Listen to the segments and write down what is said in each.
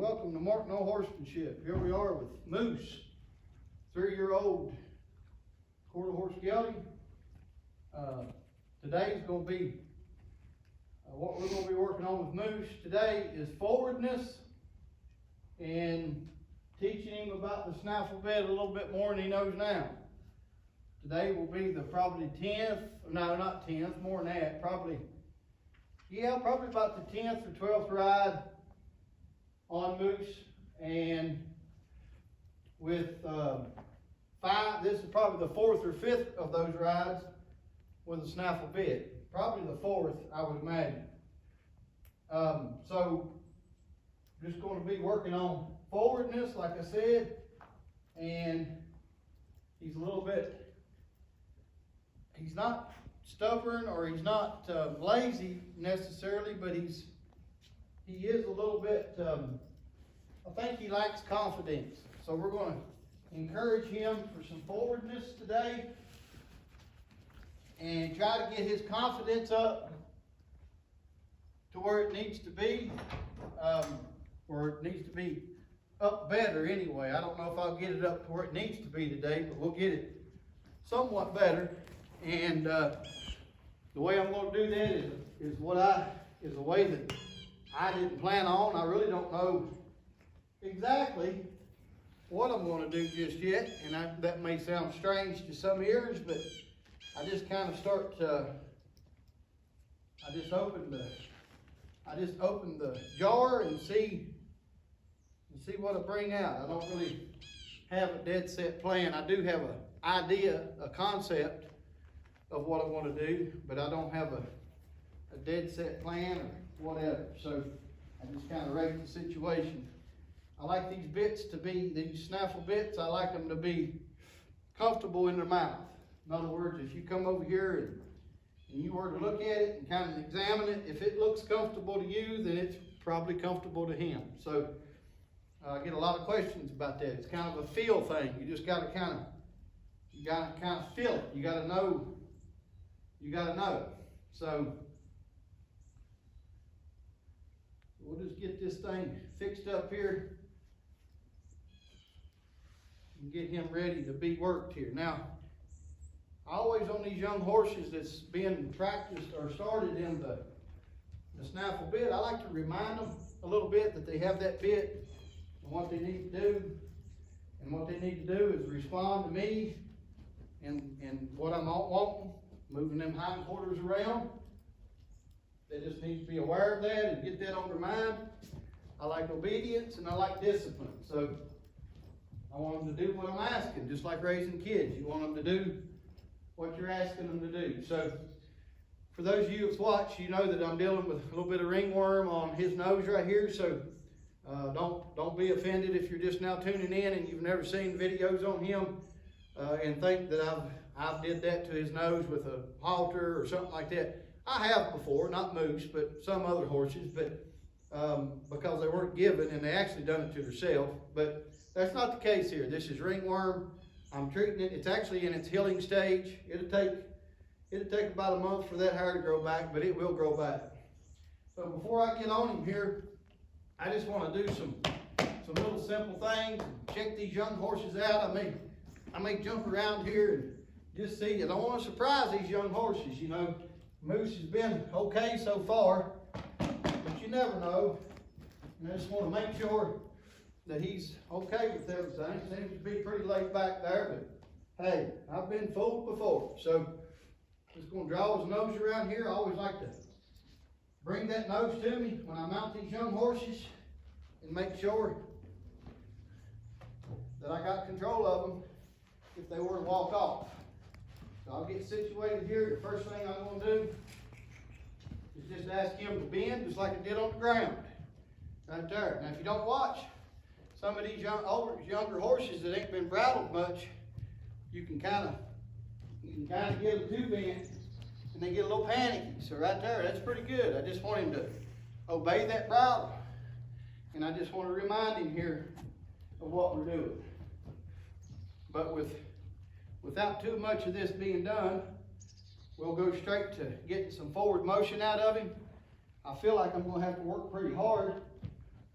welcome to Mark No Horsemanship. Here we are with Moose, 3-year-old quarter horse gelding. Today's going to be, what we're going to be working on with Moose today is forwardness and teaching him about the snaffle bed a little bit more than he knows now. Today will be the probably 10th, no not 10th, more than that, probably about the 10th or 12th ride on Moose, and with this is probably the 4th or 5th of those rides with a snaffle bit. Probably the 4th, I would imagine. So just going to be working on forwardness, like I said, and he's not stubborn or he's not lazy necessarily, but he is a little bit, I think he lacks confidence. So we're going to encourage him for some forwardness today and try to get his confidence up to where it needs to be, or it needs to be up better anyway. I don't know if I'll get it up to where it needs to be today, but we'll get it somewhat better. And the way I'm going to do that is a way that I didn't plan on. I really don't know exactly what I'm going to do just yet, and that may sound strange to some ears, but I just kind of I just open the jar and see what I bring out. I don't really have a dead set plan. I do have an idea, a concept of what I want to do, but I don't have a dead set plan or whatever. So I just kind of rate the situation. I like these bits to be, these snaffle bits, I like them to be comfortable in their mouth. In other words, if you come over here and you were to look at it and kind of examine it, if it looks comfortable to you, then it's probably comfortable to him. So I get a lot of questions about that. It's kind of a feel thing. You just got to kind of feel it. You got to know. So we'll just get this thing fixed up here and get him ready to be worked here. Now, I always on these young horses that's being practiced or started in the snaffle bit, I like to remind them a little bit that they have that bit and what they need to do. And what they need to do is respond to me and what I'm wanting, moving them hindquarters around. They just need to be aware of that and get that on their mind. I like obedience and I like discipline. So I want them to do what I'm asking, just like raising kids. You want them to do what you're asking them to do. So for those of you who've watched, you know that I'm dealing with a little bit of ringworm on his nose right here. So don't be offended if you're just now tuning in and you've never seen videos on him and think that I've did that to his nose with a halter or something like that. I have before, not Moose, but some other horses, but because they weren't given and they actually done it to themselves. But that's not the case here. This is ringworm. I'm treating it. It's actually in its healing stage. It'll take about a month for that hair to grow back, but it will grow back. So before I get on him here, I just want to do some little simple things. Check these young horses out. I may jump around here and just see. I don't want to surprise these young horses. You know, Moose has been okay so far, but you never know. And I just want to make sure that he's okay with everything. Seems to be pretty laid back there, but hey, I've been fooled before. So just going to draw his nose around here. I always like to bring that nose to me when I mount these young horses and make sure that I got control of them if they were to walk off. So I'll get situated here. The first thing I'm going to do is just ask him to bend just like I did on the ground. Right there. Now if you don't watch, some of these younger horses that ain't been bridled much, you can kind of get them too bent and they get a little panicky. So right there, that's pretty good. I just want him to obey that bridle. And I just want to remind him here of what we're doing. But without too much of this being done, we'll go straight to getting some forward motion out of him. I feel like I'm going to have to work pretty hard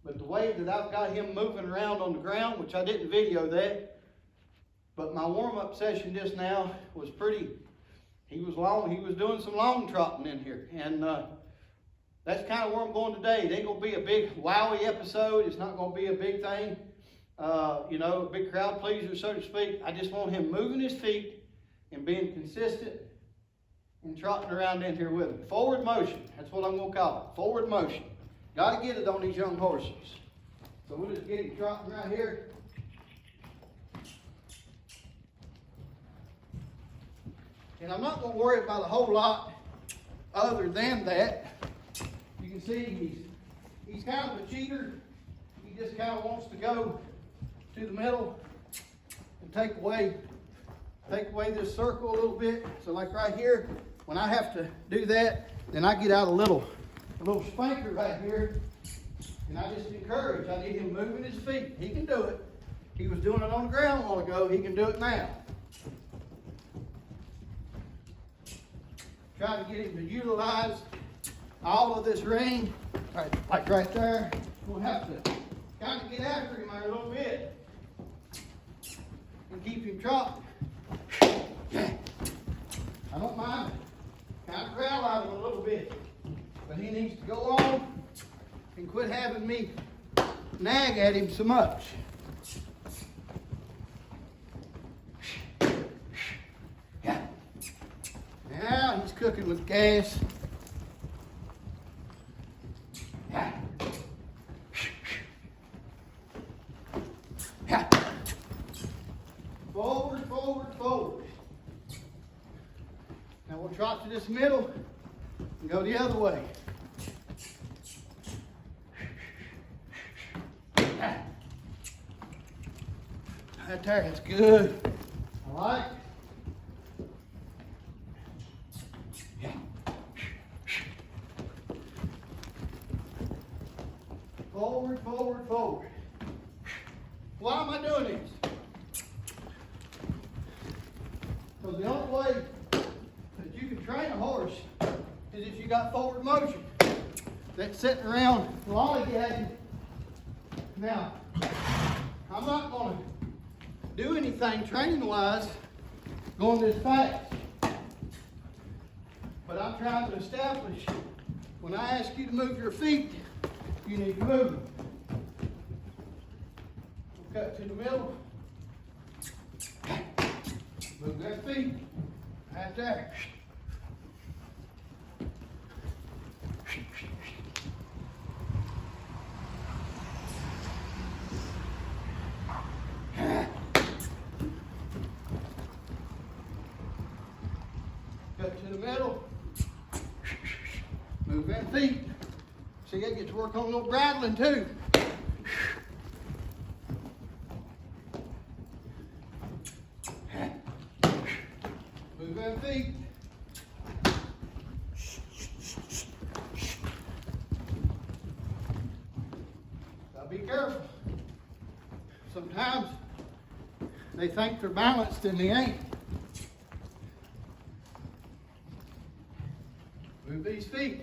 But the way that I've got him moving around on the ground, which I didn't video that, but my warm-up session just now was pretty, he was doing some long trotting in here. And that's kind of where I'm going today. It ain't going to be a big wowie episode. It's not going to be a big thing, you know, a big crowd pleaser, so to speak. I just want him moving his feet and being consistent and trotting around in here with him. Forward motion, that's what I'm going to call it, forward motion. Got to get it on these young horses. So we'll just get him trotting right here. And I'm not going to worry about a whole lot other than that. You can see he's kind of a cheater. He just kind of wants to go to the middle and take away this circle a little bit. So like right here, when I have to do that, then I get out a little spanker right here, and I just encourage. I need him moving his feet. He can do it. He was doing it on the ground a while ago. He can do it now. Try to get him to utilize all of this ring, like right there. We'll have to kind of get after him there a little bit and keep him trotting. I don't mind kind of growl at him a little bit, but he needs to go on and quit having me nag at him so much. Now he's cooking with gas. Forward, forward, forward. Now we'll trot to this middle and go the other way. Right there, that's good. I like. Forward, forward, forward. Why am I doing this? Because the only way that you can train a horse is if you got forward motion. That's sitting around lollygagging. Now, I'm not going to do anything training-wise going this fast. But I'm trying to establish, when I ask you to move your feet, you need to move them. We'll cut to the middle. Move that feet. Right there. Cut to the middle. Move that feet. See, I get to work on a little bridling too. Move that feet. Now be careful. Sometimes they think they're balanced and they ain't. Move these feet.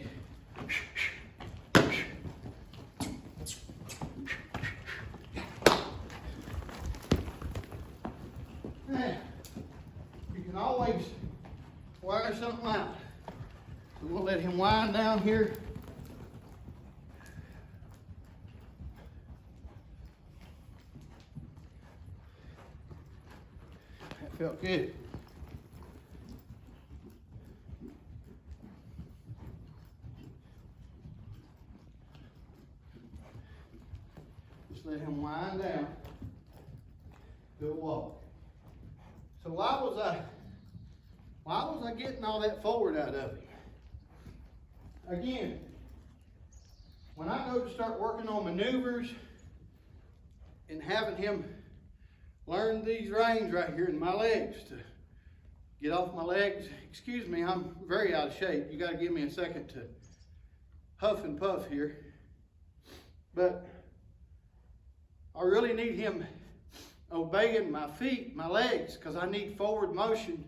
You can always wire something out. So we'll let him wind down here. That felt good. Just let him wind down. Do a walk. So why was I getting all that forward out of him? Again, when I go to start working on maneuvers and having him learn these reins right here in my legs to get off my legs, excuse me, I'm very out of shape. You got to give me a second to huff and puff here. But I really need him obeying my feet, my legs, because I need forward motion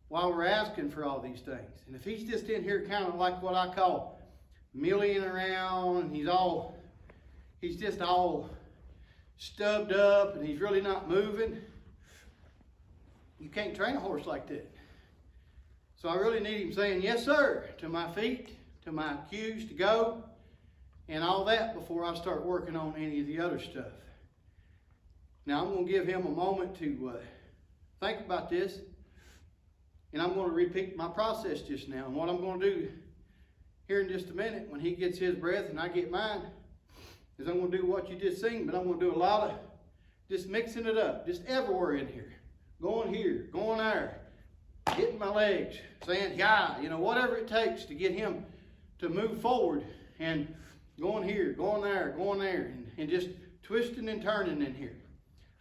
while we're asking for all these things. And if he's just in here kind of like what I call milling around, and he's all, he's just all stubbed up and he's really not moving, you can't train a horse like that. So I really need him saying, yes, sir, to my feet, to my cues to go, and all that before I start working on any of the other stuff. Now, I'm going to give him a moment to think about this, and I'm going to repeat my process just now. And what I'm going to do here in just a minute, when he gets his breath and I get mine, is I'm going to do what you just seen, but I'm going to do a lot of just mixing it up, just everywhere in here. Going here, going there, hitting my legs, saying, yeah, you know, whatever it takes to get him to move forward, and going here, going there, and just twisting and turning in here.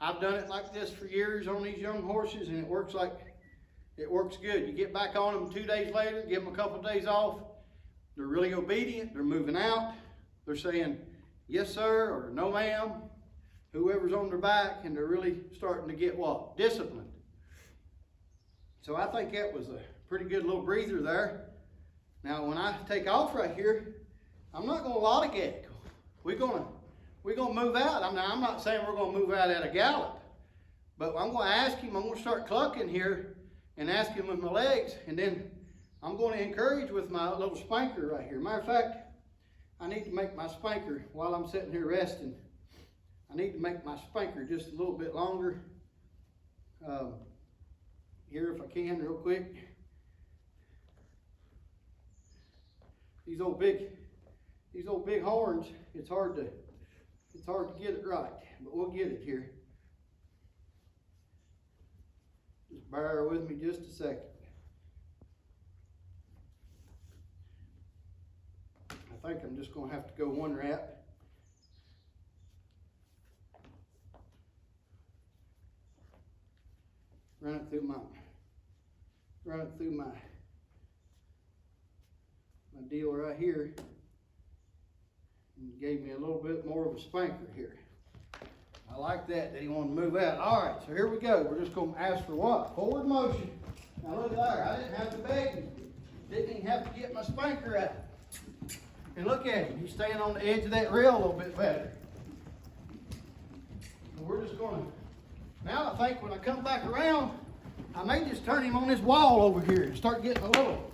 I've done it like this for years on these young horses, and it works good. You get back on them 2 days later, give them a couple of days off. They're really obedient. They're moving out. They're saying, yes, sir, or no, ma'am, whoever's on their back, and they're really starting to get what? Disciplined. So I think that was a pretty good little breather there. Now, when I take off right here, I'm not going to lollygag. We're going to move out. I'm not saying we're going to move out at a gallop, but I'm going to ask him. I'm going to start clucking here and ask him with my legs, and then I'm going to encourage with my little spanker right here. Matter of fact, I need to make my spanker while I'm sitting here resting. I need to make my spanker just a little bit longer. Here, if I can, real quick. These old big horns. It's hard to get it right, but we'll get it here. Just bear with me just a second. I think I'm just going to have to go one wrap. Run it through my deal right here, and gave me a little bit more of a spanker here. I like that he wanted to move out. All right, so here we go. We're just going to ask for what? Forward motion. Now look at there. I didn't have to beg him. Didn't even have to get my spanker out. And look at him. He's staying on the edge of that rail a little bit better. And we're just going to, now I think when I come back around, I may just turn him on this wall over here and start getting a little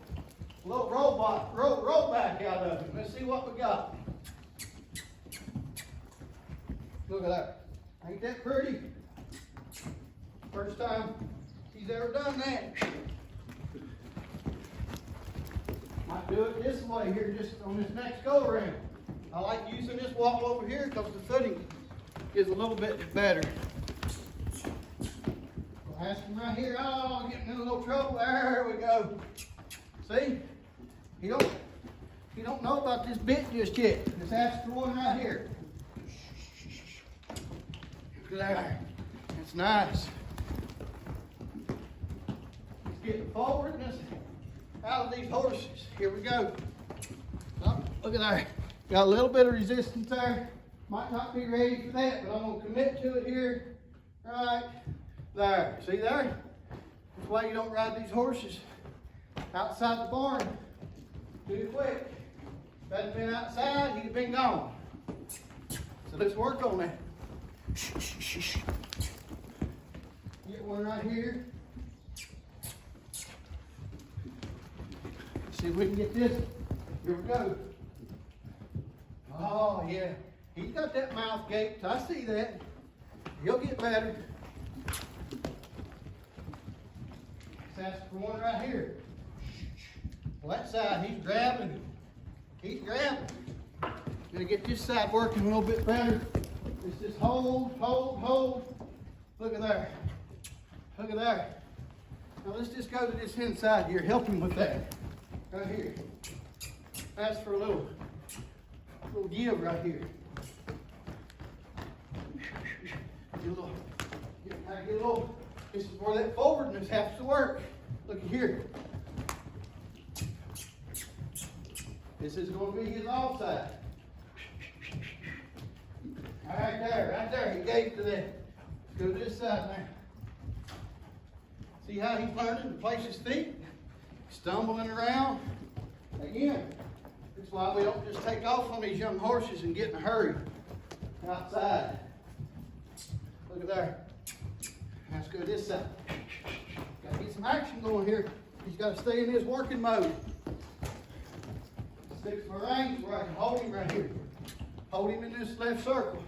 roll back out of him. Let's see what we got. Look at that. Ain't that pretty? First time he's ever done that. Might do it this way here, just on this next go around. I like using this wall over here because the footing is a little bit better. We'll ask him right here. Oh, getting in a little trouble. There we go. See? He don't know about this bit just yet. Just ask for one right here. Look at that. That's nice. Let's get the forwardness out of these horses. Here we go. Oh, look at that. Got a little bit of resistance there. Might not be ready for that, but I'm going to commit to it here. Right there. See there? That's why you don't ride these horses outside the barn too quick. If that had been outside, he'd have been gone. So let's work on that. Get one right here. See if we can get this. Here we go. Oh, yeah. He's got that mouth gaped. I see that. He'll get better. Let's ask for one right here. Well, that side, he's grabbing. He's grabbing. Gonna get this side working a little bit better. It's just hold. Look at there. Look at there. Now let's just go to this inside here. Help him with that. Right here. Ask for a little give right here. Get a little. This is where that forwardness has to work. Look at here. This is going to be his offside. Right there. He gave to that. Let's go to this side now. See how he's learning to place his feet? Stumbling around. Again, that's why we don't just take off on these young horses and get in a hurry. outside. Look at there. Let's go this side. Got to get some action going here. He's got to stay in his working mode. Fix my reins where I can hold him right here. Hold him in this left circle.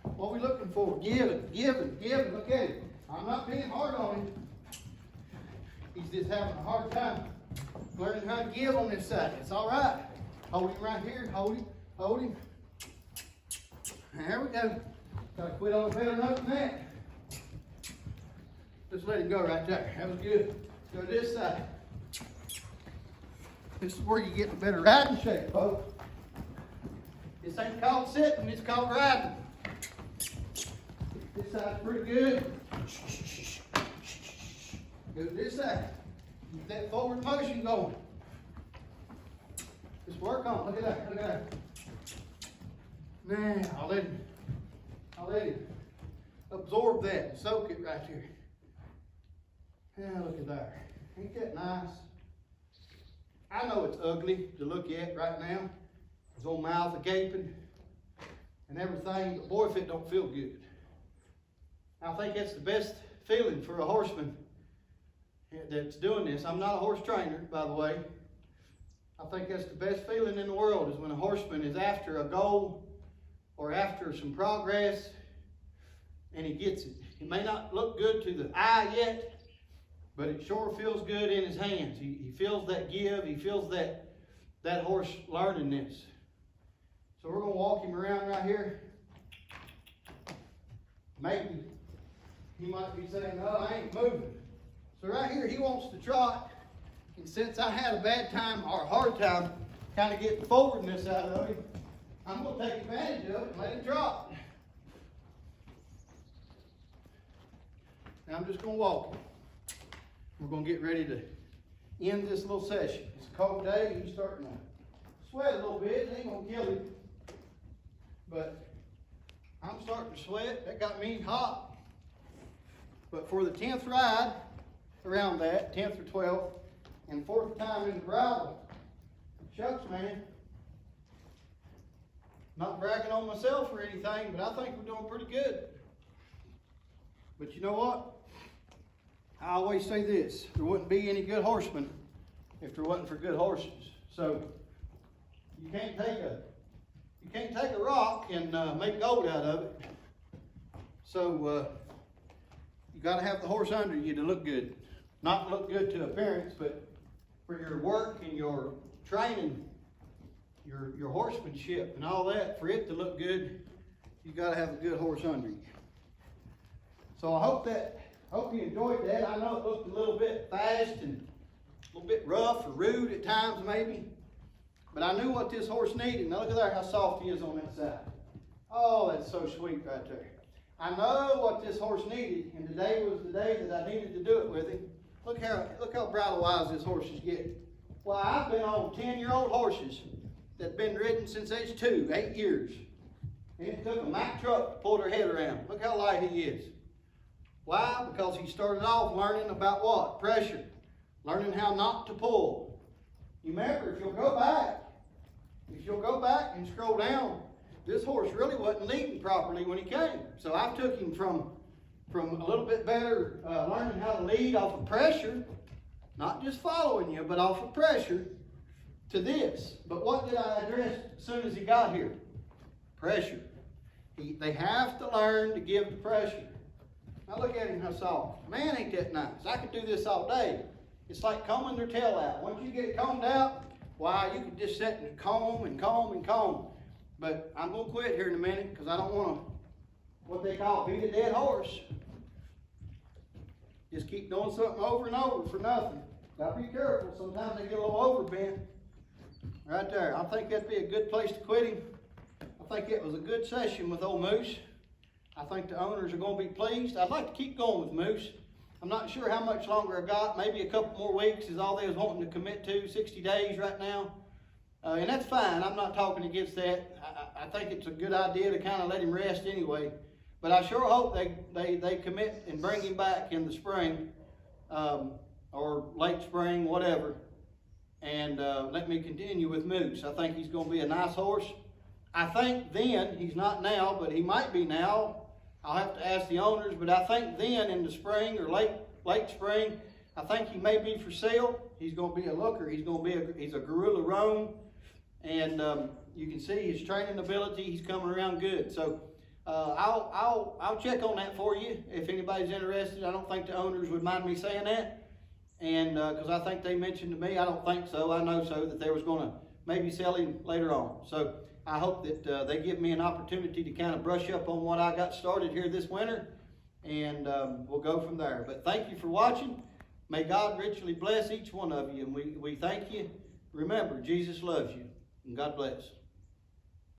What are we looking for? Giving, giving, giving. Look at him. I'm not being hard on him. He's just having a hard time learning how to give on this side. It's all right. Hold him right here. Hold him. Hold him. There we go. Gotta quit on a better note than that. Just let him go right there. That was good. Go this side. This is where you get the better riding shape, folks. This ain't called sitting, it's called riding. This side's pretty good. Go to this side. Get that forward motion going. Just work on. Look at that. Look at that. Now I'll let him absorb that and soak it right here. Yeah, look at that. Ain't that nice? I know it's ugly to look at right now. His old mouth a gaping and everything, but boy, if it don't feel good. I think that's the best feeling for a horseman that's doing this. I'm not a horse trainer, by the way. I think that's the best feeling in the world is when a horseman is after a goal or after some progress and he gets it. It may not look good to the eye yet, but it sure feels good in his hands. He feels that give. He feels that horse learning this. So we're going to walk him around right here. Maybe he might be saying, no, I ain't moving. So right here, he wants to trot. And since I had a bad time or a hard time kind of getting forwardness out of him, I'm going to take advantage of it and let him trot. Now I'm just going to walk him. We're going to get ready to end this little session. It's a cold day. He's starting to sweat a little bit. It ain't going to kill him. But I'm starting to sweat. That got me hot. But for the 10th ride, around that, 10th or 12th, and 4th time in the bridle, shucks, man. Not bragging on myself or anything, but I think we're doing pretty good. But you know what? I always say this, there wouldn't be any good horsemen if there wasn't for good horses. So you can't take a rock and make gold out of it. So you got to have the horse under you to look good. Not look good to appearance, but for your work and your training, your horsemanship and all that, for it to look good, you got to have a good horse under you. So I hope you enjoyed that. I know it looked a little bit fast and a little bit rough or rude at times maybe, but I knew what this horse needed. Now look at there how soft he is on that side. Oh, that's so sweet right there. I know what this horse needed, and today was the day that I needed to do it with him. Look how bridle wise this horse is getting. Well, I've been on 10-year-old horses that's been ridden since age 2, 8 years. And it took a Mack truck to pull their head around. Look how light he is. Why? Because he started off learning about what? Pressure. Learning how not to pull. You remember, if you'll go back and scroll down, this horse really wasn't leading properly when he came. So I took him from a little bit better learning how to lead off of pressure, not just following you, but off of pressure, to this. But what did I address as soon as he got here? Pressure. They have to learn to give the pressure. Now look at him, how soft. Man, ain't that nice. I could do this all day. It's like combing their tail out. Once you get it combed out, why, you can just sit and comb and comb and comb. But I'm going to quit here in a minute because I don't want to, what they call, beat a dead horse. Just keep doing something over and over for nothing. Got to be careful. Sometimes they get a little overbent. Right there. I think that'd be a good place to quit him. I think it was a good session with old Moose. I think the owners are going to be pleased. I'd like to keep going with Moose. I'm not sure how much longer I got. Maybe a couple more weeks is all they was wanting to commit to. 60 days right now. And that's fine. I'm not talking against that. I think it's a good idea to kind of let him rest anyway. But I sure hope they commit and bring him back in the spring or late spring, whatever. and let me continue with Moose. I think he's going to be a nice horse. I think then, he's not now, but he might be now. I'll have to ask the owners, but I think then in the spring or late spring, I think he may be for sale. He's going to be a looker. He's a Gorilla Roan, and you can see his training ability. He's coming around good. So I'll check on that for you if anybody's interested. I don't think the owners would mind me saying that, and because I think they mentioned to me, I don't think so. I know so that they was going to maybe sell him later on. So I hope that they give me an opportunity to kind of brush up on what I got started here this winter, and we'll go from there. But thank you for watching. May God richly bless each one of you, and we thank you. Remember, Jesus loves you, and God bless.